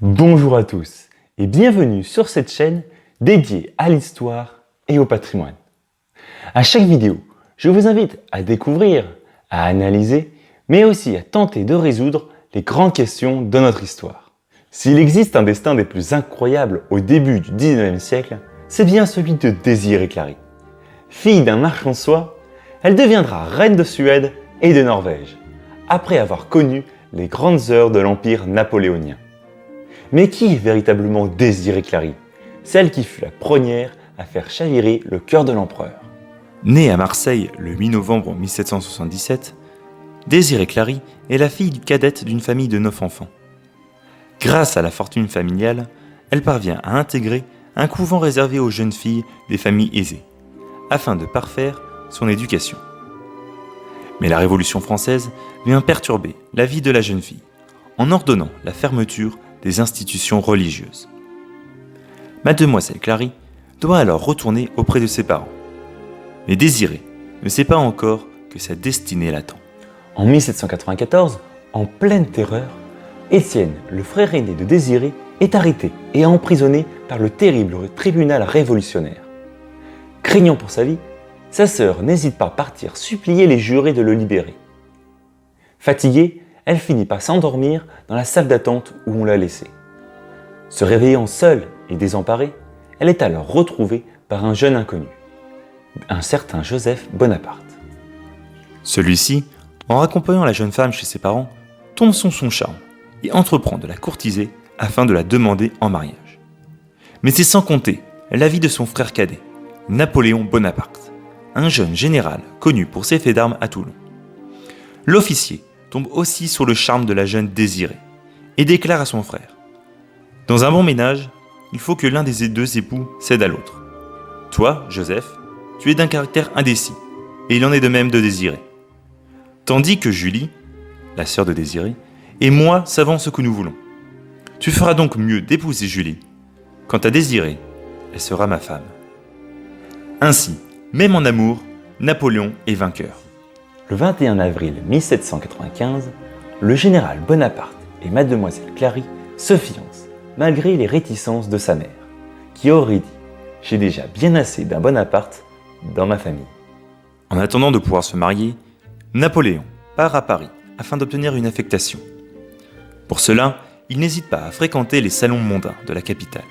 Bonjour à tous et bienvenue sur cette chaîne dédiée à l'histoire et au patrimoine. À chaque vidéo, je vous invite à découvrir, à analyser, mais aussi à tenter de résoudre les grandes questions de notre histoire. S'il existe un destin des plus incroyables au début du 19e siècle, c'est bien celui de Désirée Clary. Fille d'un marchand de soie, elle deviendra reine de Suède et de Norvège, après avoir connu les grandes heures de l'Empire napoléonien. Mais qui est véritablement Désirée Clary, celle qui fut la première à faire chavirer le cœur de l'empereur? Née à Marseille le 8 novembre 1777, Désirée Clary est la fille cadette d'une famille de 9 enfants. Grâce à la fortune familiale, elle parvient à intégrer un couvent réservé aux jeunes filles des familles aisées, afin de parfaire son éducation. Mais la Révolution française vient perturber la vie de la jeune fille, en ordonnant la fermeture des institutions religieuses. Mademoiselle Clary doit alors retourner auprès de ses parents. Mais Désirée ne sait pas encore que sa destinée l'attend. En 1794, en pleine terreur, Étienne, le frère aîné de Désirée, est arrêté et emprisonné par le terrible tribunal révolutionnaire. Craignant pour sa vie, sa sœur n'hésite pas à partir supplier les jurés de le libérer. Fatiguée, elle finit par s'endormir dans la salle d'attente où on l'a laissée. Se réveillant seule et désemparée, elle est alors retrouvée par un jeune inconnu, un certain Joseph Bonaparte. Celui-ci, en raccompagnant la jeune femme chez ses parents, tombe sous son charme et entreprend de la courtiser afin de la demander en mariage. Mais c'est sans compter la vie de son frère cadet, Napoléon Bonaparte, un jeune général connu pour ses faits d'armes à Toulon. L'officier tombe aussi sur le charme de la jeune Désirée et déclare à son frère : « Dans un bon ménage, il faut que l'un des deux époux cède à l'autre. Toi, Joseph, tu es d'un caractère indécis, et il en est de même de Désirée. Tandis que Julie, la sœur de Désirée, et moi savons ce que nous voulons. Tu feras donc mieux d'épouser Julie. Quant à Désirée, elle sera ma femme. » Ainsi, même en amour, Napoléon est vainqueur. Le 21 avril 1795, le général Bonaparte et mademoiselle Clary se fiancent, malgré les réticences de sa mère, qui aurait dit « J'ai déjà bien assez d'un Bonaparte dans ma famille ». En attendant de pouvoir se marier, Napoléon part à Paris afin d'obtenir une affectation. Pour cela, il n'hésite pas à fréquenter les salons mondains de la capitale.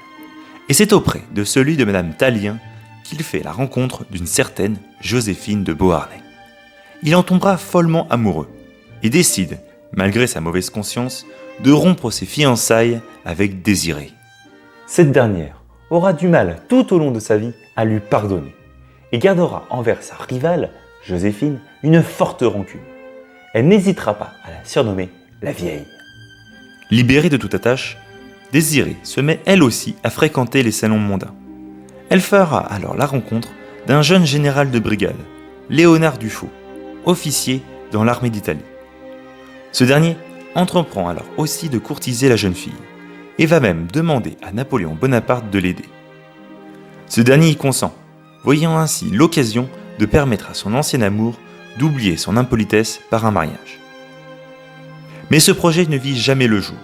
Et c'est auprès de celui de Madame Tallien qu'il fait la rencontre d'une certaine Joséphine de Beauharnais. Il en tombera follement amoureux et décide, malgré sa mauvaise conscience, de rompre ses fiançailles avec Désirée. Cette dernière aura du mal tout au long de sa vie à lui pardonner et gardera envers sa rivale, Joséphine, une forte rancune. Elle n'hésitera pas à la surnommer la vieille. Libérée de toute attache, Désirée se met elle aussi à fréquenter les salons mondains. Elle fera alors la rencontre d'un jeune général de brigade, Léonard Dufaux, officier dans l'armée d'Italie. Ce dernier entreprend alors aussi de courtiser la jeune fille et va même demander à Napoléon Bonaparte de l'aider. Ce dernier y consent, voyant ainsi l'occasion de permettre à son ancien amour d'oublier son impolitesse par un mariage. Mais ce projet ne vit jamais le jour,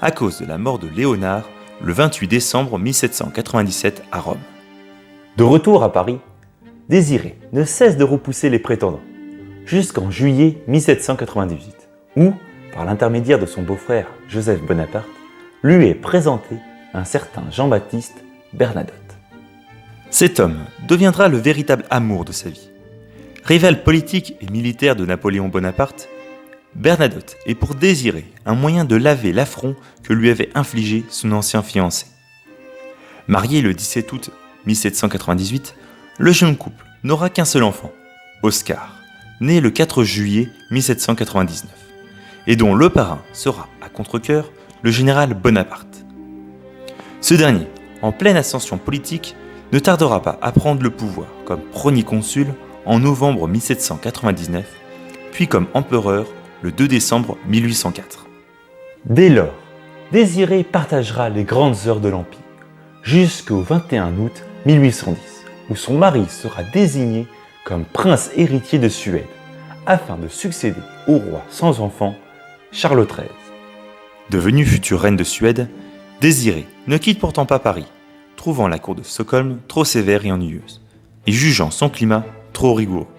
à cause de la mort de Léonard le 28 décembre 1797 à Rome. De retour à Paris, Désirée ne cesse de repousser les prétendants, jusqu'en juillet 1798, où, par l'intermédiaire de son beau-frère Joseph Bonaparte, lui est présenté un certain Jean-Baptiste Bernadotte. Cet homme deviendra le véritable amour de sa vie. Rival politique et militaire de Napoléon Bonaparte, Bernadotte est pour Désirée un moyen de laver l'affront que lui avait infligé son ancien fiancé. Marié le 17 août 1798, le jeune couple n'aura qu'un seul enfant, Oscar, né le 4 juillet 1799, et dont le parrain sera, à contre-cœur, le général Bonaparte. Ce dernier, en pleine ascension politique, ne tardera pas à prendre le pouvoir comme premier consul en novembre 1799, puis comme empereur le 2 décembre 1804. Dès lors, Désirée partagera les grandes heures de l'Empire, jusqu'au 21 août 1810, où son mari sera désigné comme prince héritier de Suède, afin de succéder au roi sans enfant, Charles XIII. Devenue future reine de Suède, Désirée ne quitte pourtant pas Paris, trouvant la cour de Stockholm trop sévère et ennuyeuse, et jugeant son climat trop rigoureux.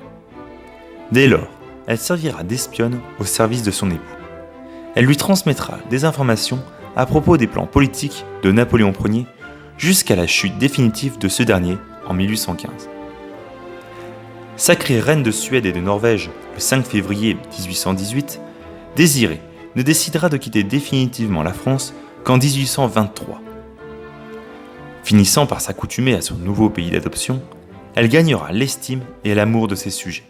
Dès lors, elle servira d'espionne au service de son époux. Elle lui transmettra des informations à propos des plans politiques de Napoléon Ier jusqu'à la chute définitive de ce dernier en 1815. Sacrée reine de Suède et de Norvège le 5 février 1818, Désirée ne décidera de quitter définitivement la France qu'en 1823. Finissant par s'accoutumer à son nouveau pays d'adoption, elle gagnera l'estime et l'amour de ses sujets.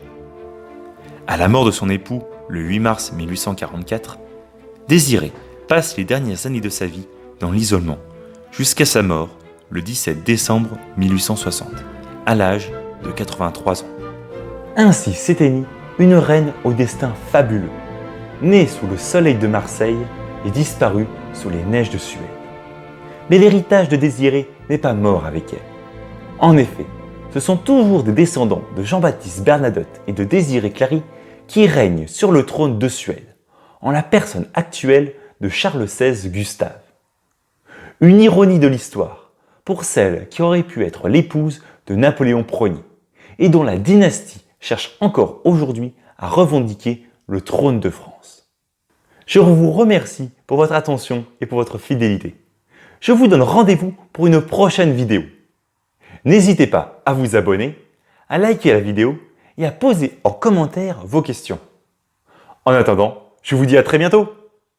À la mort de son époux, le 8 mars 1844, Désirée passe les dernières années de sa vie dans l'isolement, jusqu'à sa mort le 17 décembre 1860, à l'âge de 83 ans. Ainsi s'éteignit une reine au destin fabuleux, née sous le soleil de Marseille et disparue sous les neiges de Suède. Mais l'héritage de Désirée n'est pas mort avec elle. En effet, ce sont toujours des descendants de Jean-Baptiste Bernadotte et de Désirée Clary qui règnent sur le trône de Suède, en la personne actuelle de Charles XVI Gustave. Une ironie de l'histoire pour celle qui aurait pu être l'épouse de Napoléon Ier et dont la dynastie cherche encore aujourd'hui à revendiquer le trône de France. Je vous remercie pour votre attention et pour votre fidélité. Je vous donne rendez-vous pour une prochaine vidéo. N'hésitez pas à vous abonner, à liker la vidéo et à poser en commentaire vos questions. En attendant, je vous dis à très bientôt.